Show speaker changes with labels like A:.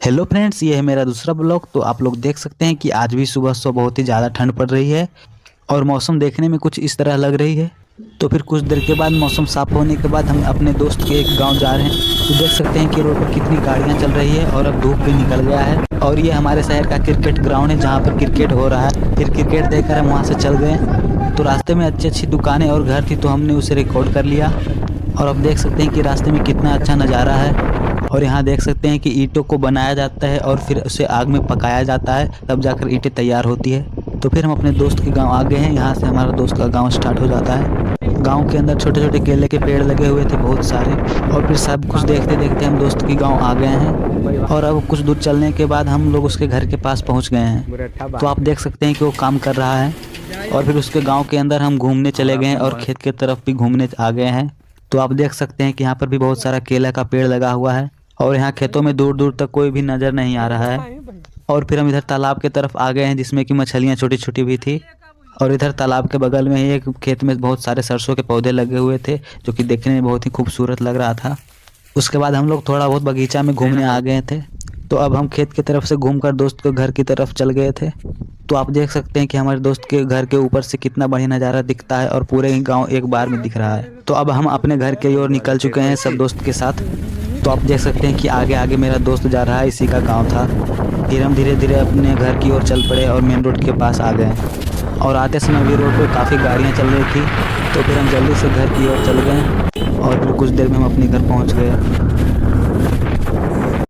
A: Hello friends, ये है मेरा दूसरा ब्लॉग। तो आप लोग देख सकते हैं कि आज भी सुबह सुबह बहुत ही ज़्यादा ठंड पड़ रही है और मौसम देखने में कुछ इस तरह लग रही है। तो फिर कुछ देर के बाद मौसम साफ होने के बाद हम अपने दोस्त के एक गांव जा रहे हैं। तो देख सकते हैं कि रोड पर कितनी गाड़ियां चल रही है और अब धूप भी निकल गया है। और ये हमारे शहर का क्रिकेट ग्राउंड है जहाँ पर क्रिकेट हो रहा है। फिर क्रिकेट देखकर हम वहाँ से चल गए। तो रास्ते में अच्छी अच्छी दुकानें और घर थी तो हमने उसे रिकॉर्ड कर लिया। और अब देख सकते हैं कि रास्ते में कितना अच्छा नज़ारा है। और यहाँ देख सकते हैं कि ईंटों को बनाया जाता है और फिर उसे आग में पकाया जाता है, तब जाकर ईंटें तैयार होती है। तो फिर हम अपने दोस्त के गांव आ गए हैं। यहाँ से हमारा दोस्त का गांव स्टार्ट हो जाता है। गांव के अंदर छोटे छोटे केले के पेड़ लगे हुए थे बहुत सारे। और फिर सब कुछ देखते देखते हम दोस्त के गाँव आ गए हैं। और अब कुछ दूर चलने के बाद हम लोग उसके घर के पास पहुँच गए हैं। तो आप देख सकते हैं कि वो काम कर रहा है। और फिर उसके गाँव के अंदर हम घूमने चले गए हैं और खेत के तरफ भी घूमने आ गए हैं। तो आप देख सकते हैं कि यहाँ पर भी बहुत सारा केला का पेड़ लगा हुआ है और यहाँ खेतों में दूर दूर तक कोई भी नज़र नहीं आ रहा है। और फिर हम इधर तालाब के तरफ आ गए हैं जिसमें कि मछलियाँ छोटी छोटी भी थी। और इधर तालाब के बगल में ही एक खेत में बहुत सारे सरसों के पौधे लगे हुए थे जो कि देखने में बहुत ही खूबसूरत लग रहा था। उसके बाद हम लोग थोड़ा बहुत बगीचा में घूमने आ गए थे। तो अब हम खेत की तरफ से घूमकर दोस्त के घर की तरफ चल गए थे। तो आप देख सकते हैं कि हमारे दोस्त के घर के ऊपर से कितना बढ़िया नज़ारा दिखता है और पूरे गांव एक बार में दिख रहा है। तो अब हम अपने घर की ओर निकल चुके हैं सब दोस्त के साथ। तो आप देख सकते हैं कि आगे आगे मेरा दोस्त जा रहा है, इसी का गांव था। फिर हम धीरे धीरे अपने घर की ओर चल पड़े और मेन रोड के पास आ गए। और आते समय भी रोड पर काफ़ी गाड़ियाँ चल रही थी। तो फिर हम जल्दी से घर की ओर चल गए और फिर कुछ देर में हम अपने घर पहुँच गए।